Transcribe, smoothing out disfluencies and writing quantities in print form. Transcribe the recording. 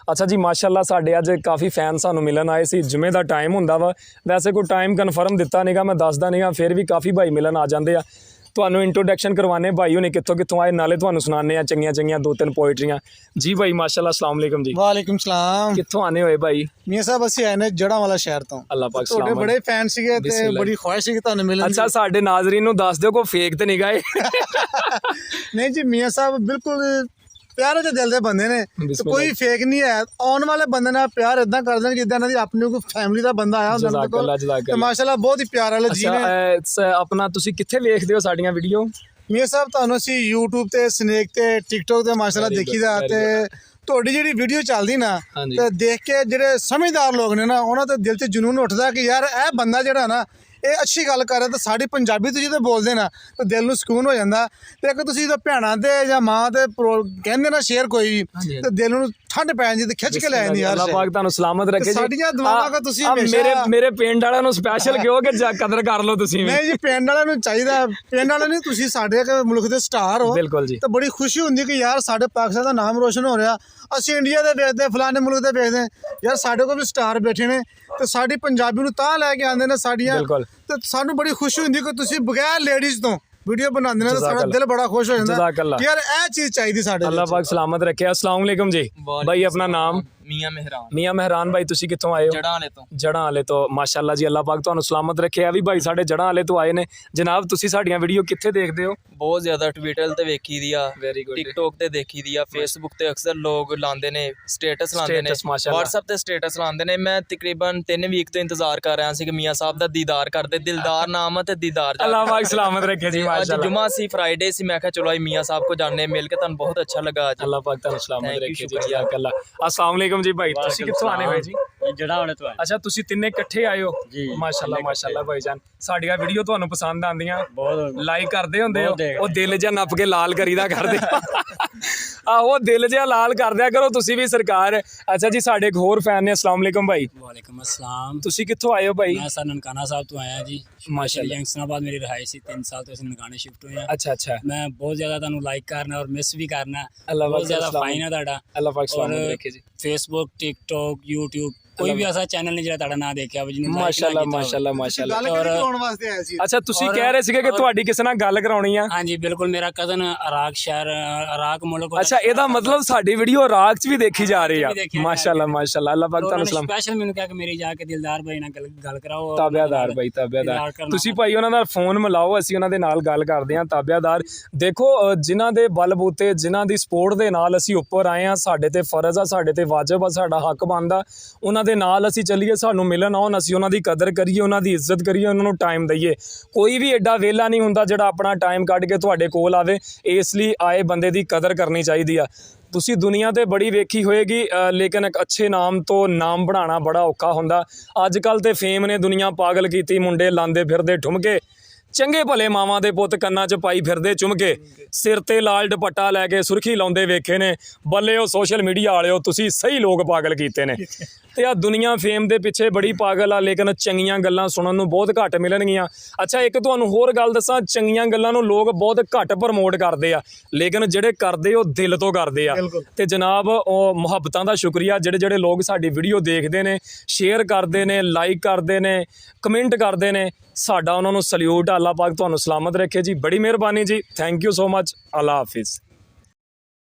अच्छा जी माशाअल्लाह साढ़े अज काफ़ी फैन सानू मिलन आए सी जुमे का टाइम हुंदा वा वैसे कोई टाइम कन्फर्म दिता नहीं गा मैं दसदा नहीं गा फिर भी काफ़ी भाई मिलन आ जाते हैं ਤੁਹਾਨੂੰ इंट्रोडक्शन करवाने भाई होने कितों कितों आए नाले ਤੁਹਾਨੂੰ सुनाने आ चंगियां चंगियां दो तीन पोइट्रियां जी भाई माशाअल्लाह अस्सलाम वालेकुम जी वालेकुम सलाम कितों आने होए भाई मियां साहब ਅਸੀਂ ਆਏ ਨੇ ਜੜਾਂ ਵਾਲਾ ਸ਼ਹਿਰ ਤੋਂ अल्लाह पाक ਤੁਹਾਡੇ सलाम ਬੜੇ ਫੈਨ ਸੀਗੇ ਤੇ बिस्मिल्लाह। ਬੜੀ ਖੁਆਇਸ਼ ਸੀ ਕਿ ਤੁਹਾਨੂੰ ਮਿਲਣ ਦੀ। अच्छा साडे नाजरीन ਨੂੰ ਦੱਸ ਦਿਓ ਕੋਈ ਫੇਕ ਤੇ ਨਹੀਂ ਗਏ ਨਹੀਂ ਜੀ ਮੀਆਂ ਸਾਹਿਬ ਬਿਲਕੁਲ ਪਿਆਰੇ ਤੇ ਦਿਲ ਦੇ ਬੰਦੇ ਨੇ ਤੇ ਬਿਸਮਿल्लाह। ਕੋਈ ਫੇਕ ਨਹੀਂ ਹੈ ਆਉਣ ਵਾਲੇ ਬੰਦੇ ਨਾਲ ਪਿਆਰ ਇਦਾਂ ਕਰਦੇ ਨੇ ਜਿੱਦਾਂ ਇਹਨਾਂ ਦੀ ਆਪਣੀ ਕੋਈ ਫੈਮਿਲੀ ਦਾ ਬੰਦਾ ਆਇਆ ਹੁੰਦਾ ਉਹਨਾਂ ਕੋਲ ਤੇ ਮਾਸ਼ਾਅੱਲਾ ਬਹੁਤ ਹੀ ਪਿਆਰ ਵਾਲੇ ਜੀ ਨੇ। ਅੱਛਾ ਆਪਣਾ ਤੁਸੀਂ ਕਿੱਥੇ ਵੇਖਦੇ ਹੋ ਸਾਡੀਆਂ ਵੀਡੀਓ ਮੀਆਂ ਸਾਹਿਬ ਤੁਹਾਨੂੰ ਅਸੀਂ YouTube ਤੇ ਸਨੇਕ ਤੇ TikTok ਤੇ ਮਾਸ਼ਾਅੱਲਾ ਦੇਖੀਦਾ ਤੇ ਤੁਹਾਡੀ ਜਿਹੜੀ ਵੀਡੀਓ ਚੱਲਦੀ ਨਾ ਤੇ ਦੇਖ ਕੇ ਜਿਹੜੇ ਸਮਝਦਾਰ ਲੋਕ ਨੇ ਨਾ ਉਹਨਾਂ ਤੇ ਦਿਲ ਤੇ ਜਨੂਨ ਉੱਠਦਾ ਕਿ ਯਾਰ ਇਹ ਬੰਦਾ ਜਿਹੜਾ ਨਾ ਇਹ ਅੱਛੀ ਗੱਲ ਕਰ ਰਿਹਾ ਤੇ ਸਾਡੀ ਪੰਜਾਬੀ ਤੇ ਜਦੋਂ ਬੋਲਦੇ ਨਾ ਤਾਂ ਦਿਲ ਨੂੰ ਸਕੂਨ ਹੋ ਜਾਂਦਾ ਤੇ ਇੱਕ ਤੁਸੀਂ ਜਦੋਂ ਭੈਣਾਂ ਤੇ ਜਾਂ ਮਾਂ ਤੇ ਕਹਿੰਦੇ ਨਾ ਸ਼ੇਅਰ ਕੋਈ ਵੀ ਤੇ ਦਿਲ ਨੂੰ ਠੰਡ ਪੈ ਜਾਂਦੀ ਤੇ ਖਿੱਚ ਕੇ ਲੈ ਜਾਂਦੀ ਯਾਰ। ਅੱਲਾਹ ਪਾਕ ਤੁਹਾਨੂੰ ਸਲਾਮਤ ਰੱਖੇ ਜੀ। ਸਾਡੀਆਂ ਦੁਆਵਾਂ ਕੋ ਤੁਸੀਂ ਮੇਰੇ ਪਿੰਡ ਵਾਲਿਆਂ ਨੂੰ ਸਪੈਸ਼ਲ ਕਿਉਂ ਕਿ ਕਦਰ ਕਰ ਲਓ ਤੁਸੀਂ ਵੀ। ਨਹੀਂ ਜੀ ਪਿੰਡ ਵਾਲਿਆਂ ਨੂੰ ਚਾਹੀਦਾ ਪਿੰਡ ਵਾਲਿਆਂ ਨੂੰ ਤੁਸੀਂ ਸਾਡੇ ਮੁਲਕ ਦੇ ਸਟਾਰ ਹੋ ਬਿਲਕੁਲ ਜੀ ਤੇ ਬੜੀ ਖੁਸ਼ੀ ਹੁੰਦੀ ਕਿ ਯਾਰ ਸਾਡੇ ਪਾਕਿਸਤਾਨ ਦਾ ਨਾਮ ਰੋਸ਼ਨ ਹੋ ਰਿਹਾ ਅਸੀਂ ਇੰਡੀਆ ਦੇ ਵੇਖਦੇ ਫਲਾਣੇ ਮੁਲਕ ਦੇ ਵੇਖਦੇ ਯਾਰ ਸਾਡੇ ਕੋਲ ਵੀ ਸਟਾਰ ਬੈਠੇ ਨੇ ਤੇ ਸਾਡੀ ਪੰਜਾਬੀ ਨੂੰ ਤਾਂ ਲੈ ਕੇ ਆਉਂਦੇ ਨੇ ਸਾਡੀਆਂ ਤੇ ਸਾਨੂੰ ਬੜੀ ਖੁਸ਼ੀ ਹੁੰਦੀ ਕਿ ਤੁਸੀਂ ਬਗੈਰ ਲੇਡੀਜ਼ ਤੋਂ ਵੀਡੀਓ ਬਣਾਉਂਦੇ ਨੇ ਤਾਂ ਸਾਡਾ ਦਿਲ ਬੜਾ ਖੁਸ਼ ਹੋ ਜਾਂਦਾ ਯਾਰ ਇਹ ਚੀਜ਼ ਚਾਹੀਦੀ ਸਾਡੇ। ਅੱਲਾਹ ਪਾਕ ਸਲਾਮਤ ਰੱਖੇ। अस्सलाम वालेकुम जी भाई अपना नाम ਮੀਆਂ ਮਹਿਰਾਨ ਭਾਈ ਤੁਸੀਂ ਕਿੱਥੋਂ ਆਏ ਹੋ? ਜੜਾਂ ਵਾਲੇ ਤੋਂ ਮਾਸ਼ਾਅੱਲਾ ਜੀ ਅੱਲਾਹ ਪਾਕ ਤੁਹਾਨੂੰ ਸਲਾਮਤ ਰੱਖੇ। ਆ ਵੀ ਭਾਈ ਸਾਡੇ ਜੜਾਂ ਵਾਲੇ ਤੋਂ ਆਏ ਨੇ ਜਨਾਬ ਤੁਸੀਂ ਸਾਡੀਆਂ ਵੀਡੀਓ ਕਿੱਥੇ ਦੇਖਦੇ ਹੋ? ਬਹੁਤ ਜ਼ਿਆਦਾ ਟਵਿੱਟਰ ਤੇ ਵੇਖੀ ਦੀ ਆ ਟਿਕਟੋਕ ਤੇ ਦੇਖੀ ਦੀ ਆ ਫੇਸਬੁੱਕ ਤੇ ਅਕਸਰ ਲੋਕ ਲਾਉਂਦੇ ਨੇ ਸਟੇਟਸ ਲਾਉਂਦੇ ਨੇ WhatsApp ਤੇ ਸਟੇਟਸ ਲਾਉਂਦੇ ਨੇ। ਮੈਂ ਤਕਰੀਬਨ 3 ਵੀਕ ਤੋਂ ਇੰਤਜ਼ਾਰ ਕਰ ਰਿਹਾ ਸੀ ਕਿ ਮੀਆਂ ਸਾਹਿਬ ਦਾ ਦੀਦਾਰ ਕਰਦੇ ਦਿਲਦਾਰ ਨਾਮ ਤੇ ਦੀਦਾਰ ਅੱਲਾਹ ਪਾਕ ਸਲਾਮਤ ਰੱਖੇ ਜੀ ਮਾਸ਼ਾਅੱਲਾ। ਅੱਜ ਜੁਮਾ ਸੀ ਫਰਾਈਡੇ ਸੀ ਮੈਂ ਕਿਹਾ ਚਲੋ ਅੱਜ ਮੀਆਂ ਸਾਹਿਬ ਕੋ ਜਾਣੇ ਮਿਲ ਕੇ ਤੁਹਾਨੂੰ ਬਹੁਤ ਅੱਛਾ ਲੱਗਾ ਅੱਜ। ਅੱਲਾਹ ਪਾਕ ਤੁਹਾਨੂੰ ਸਲਾਮਤ ਰੱਖੇ ਜੀ ਜਜ਼ਾਕ ਅੱਲਾਹ। अस्सलाम वालेकुम जी भाई ਤੁਸੀਂ ਕਿੱਥੋਂ ਆਨੇ ਹੋਏ ਜੀ? ਜੜਾਂ ਵਾਲੇ ਤੋਂ ਆਏ। ਅੱਛਾ ਤੁਸੀਂ ਤਿੰਨੇ ਇਕੱਠੇ ਆਏ ਹੋ ਜੀ ਮਾਸ਼ਾਅੱਲਾ ਮਾਸ਼ਾਅੱਲਾ ਭਾਈ ਜਾਨ ਸਾਡੀਆਂ ਵੀਡੀਓ ਤੁਹਾਨੂੰ ਪਸੰਦ ਆਉਂਦੀਆਂ ਬਹੁਤ ਲਾਈਕ ਕਰਦੇ ਹੁੰਦੇ ਹੋ ਉਹ ਦਿਲ ਜਿਹਾ ਨੱਪ ਕੇ ਲਾਲ ਕਰੀਦਾ ਕਰਦੇ ਆਹੋ ਦਿਲ ਜਿਹਾ ਲਾਲ ਕਰਦਿਆ ਕਰੋ ਤੁਸੀਂ ਵੀ ਸਰਕਾਰ। ਅੱਛਾ ਜੀ ਸਾਡੇ ਇੱਕ ਹੋਰ ਫੈਨ ਨੇ अस्सलाम वालेकुम भाई। ਵਾਲੇਕੁਮ अस्सलाम। ਤੁਸੀਂ ਕਿੱਥੋਂ ਆਏ ਹੋ ਭਾਈ? ਮੈਂ ਸਰ ਨਨਕਾਣਾ ਸਾਹਿਬ ਤੋਂ ਆਇਆ ਜੀ ਮਾਸ਼ਾਅੱਲਾ। ਜੰਗਸਨਾਬਾਦ ਮੇਰੀ ਰਿਹਾਇਸ਼ ਸੀ 3 ਸਾਲ ਤੋਂ ਅਸੀਂ ਨਨਕਾਣੇ ਸ਼ਿਫਟ ਹੋਏ ਆ। ਅੱਛਾ ਅੱਛਾ ਮੈਂ ਬਹੁਤ ਜ਼ਿਆਦਾ ਤੁਹਾਨੂੰ ਲਾਈਕ ਕਰਨਾ ਔਰ ਮਿਸ ਵੀ ਕਰਨਾ ਅੱਲਾਹ ਬਹੁਤ ਜ਼ਿਆਦਾ ਫਾਈਨ ਹੈ ਤੁਹਾਡਾ। ਅੱਲਾਹ ਪਾਕ ਸਲਾਮਤ ਰੱਖੇ ਜੀ। ਫੇਸਬੁੱਕ ਟਿਕਟੋਕ YouTube ਕੋਈ ਵੀ ਐਸਾ ਚੈਨਲ ਨਹੀਂ ਜਿਹੜਾ ਤੁਹਾਡਾ ਨਾਂ ਦੇਖਿਆ ਹੋਵੇ ਜਿਹਨੂੰ ਮਾਸ਼ਾਅੱਲਾ ਮਾਸ਼ਾਅੱਲਾ ਮਾਸ਼ਾਅੱਲਾ। ਗੱਲ ਕਰਾਉਣ ਵਾਸਤੇ ਆਏ ਸੀ। ਅੱਛਾ ਤੁਸੀਂ ਕਹਿ ਰਹੇ ਸੀਗੇ ਕਿ ਤੁਹਾਡੀ ਕਿਸੇ ਨਾਲ ਗੱਲ ਕਰਾਉਣੀ ਆ? ਹਾਂਜੀ ਬਿਲਕੁਲ ਮੇਰਾ ਕਜ਼ਨ ਇਰਾਕ ਸ਼ਹਿਰ ਇਰਾਕ ਮੁਲਕ। ਅੱਛਾ ਇਹਦਾ ਮਤਲਬ ਸਾਡੀ ਵੀਡੀਓ ਇਰਾਕ 'ਚ ਵੀ ਦੇਖੀ ਜਾ ਰਹੀ ਆ ਮਾਸ਼ਾਅੱਲਾ ਮਾਸ਼ਾਅੱਲਾ। ਅੱਲਾਹ ਪਾਕ ਤੁਹਾਨੂੰ ਸਲਾਮ। ਸਪੈਸ਼ਲ ਮੈਨੂੰ ਕਿਹਾ ਕਿ ਮੇਰੀ ਜਾ ਕੇ ਦਿਲਦਾਰ ਭਾਈ ਨਾਲ ਗੱਲ ਕਰਾਓ। ਤਾਬਿਆਦਾਰ ਭਾਈ ਤਾਬਿਆਦਾਰ ਤੁਸੀਂ ਭਾਈ ਉਹਨਾਂ ਦਾ ਫੋਨ ਮਿਲਾਓ ਅਸੀਂ ਉਹਨਾਂ ਦੇ ਨਾਲ ਗੱਲ ਕਰਦੇ ਹਾਂ। ਤਾਬਿਆਦਾਰ ਦੇਖੋ ਜਿਨ੍ਹਾਂ ਦੇ ਬਲਬੂਤੇ ਜਿਨ੍ਹਾਂ ਦੀ ਸਪੋਰਟ ਦੇ ਨਾਲ ਅਸੀਂ ਉੱਪਰ ਆਏ ਹਾਂ ਸਾਡੇ ਤੇ ਫਰਜ਼ ਆ ਸਾਡੇ ਤੇ ਵਾਜਬ ਆ ਸਾਡਾ ਹੱਕ ਬਣਦਾ ਉਹਨਾਂ ਦੇ ਨਾਲ ਅਸੀਂ ਚੱਲੀਏ ਸਾਨੂੰ ਮਿਲਣ ਆਉਣ ਅਸੀਂ ਉਹਨਾਂ ਦੀ ਕਦਰ ਕਰੀਏ ਉਹਨਾਂ ਦੀ ਇੱਜ਼ਤ ਕਰੀਏ ਉਹਨਾਂ ਨੂੰ ਟਾਈਮ ਦਈਏ। ਕੋਈ ਵੀ ਐਡਾ ਵਿਹਲਾ ਨਹੀਂ ਹੁੰਦਾ ਜਿਹੜਾ ਆਪਣਾ ਟਾਈਮ ਕੱਢ ਕੇ ਤੁਹਾਡੇ ਕੋਲ ਆਵੇ ਇਸ ਲਈ ਆਏ ਬੰਦੇ ਦੀ ਕਦਰ ਕਰਨੀ ਚਾਹੀਦੀ ਆ। ਤੁਸੀਂ ਦੁਨੀਆ ਤੇ ਬੜੀ ਵੇਖੀ ਹੋਏਗੀ ਲੇਕਿਨ ਇੱਕ ਅੱਛੇ ਨਾਮ ਤੋਂ ਨਾਮ ਬਣਾਉਣਾ ਬੜਾ ਔਖਾ ਹੁੰਦਾ। ਅੱਜ ਕੱਲ੍ਹ ਤੇ ਫੇਮ ਨੇ ਦੁਨੀਆ ਪਾਗਲ ਕੀਤੀ ਮੁੰਡੇ ਲਾਉਂਦੇ ਫਿਰਦੇ ਠੁਮਕੇ ਚੰਗੇ ਭਲੇ ਮਾਵਾਂ ਦੇ ਪੁੱਤ ਕੰਨਾਂ 'ਚ ਪਾਈ ਫਿਰਦੇ ਚੁੰਮਕੇ ਸਿਰ ਤੇ ਲਾਲ ਦੁਪੱਟਾ ਲੈ ਕੇ ਸੁਰਖੀ ਲਾਉਂਦੇ ਵੇਖੇ ਨੇ ਬੱਲੇ ਉਹ ਸੋਸ਼ਲ ਮੀਡੀਆ ਵਾਲਿਓ ਤੁਸੀਂ ਸਹੀ ਲੋਕ ਪਾਗਲ ਕੀਤੇ ਨੇ। ਤੇ ਆ ਦੁਨੀਆ ਫੇਮ ਦੇ ਪਿੱਛੇ ਬੜੀ ਪਾਗਲ ਆ ਲੇਕਿਨ ਚੰਗੀਆਂ ਗੱਲਾਂ ਸੁਣਨ ਨੂੰ ਬਹੁਤ ਘੱਟ ਮਿਲਣਗੀਆਂ। ਅੱਛਾ ਇੱਕ ਤੁਹਾਨੂੰ ਹੋਰ ਗੱਲ ਦੱਸਾਂ ਚੰਗੀਆਂ ਗੱਲਾਂ ਨੂੰ ਲੋਕ ਬਹੁਤ ਘੱਟ ਪ੍ਰਮੋਟ ਕਰਦੇ ਆ ਲੇਕਿਨ ਜਿਹੜੇ ਕਰਦੇ ਉਹ ਦਿਲ ਤੋਂ ਕਰਦੇ ਆ। ਤੇ ਜਨਾਬ ਉਹ ਮੁਹੱਬਤਾਂ ਦਾ ਸ਼ੁਕਰੀਆ ਜਿਹੜੇ ਲੋਕ ਸਾਡੀ ਵੀਡੀਓ ਦੇਖਦੇ ਨੇ ਸ਼ੇਅਰ ਕਰਦੇ ਨੇ ਲਾਈਕ ਕਰਦੇ ਨੇ ਕਮੈਂਟ ਕਰਦੇ ਨੇ ਸਾਡਾ ਉਹਨਾਂ ਨੂੰ ਸਲੂਟ। ਅੱਲਾਹ ਪਾਕ ਤੁਹਾਨੂੰ ਸਲਾਮਤ ਰੱਖੇ ਜੀ ਬੜੀ ਮਿਹਰਬਾਨੀ ਜੀ। Thank you so much. Allah Hafiz.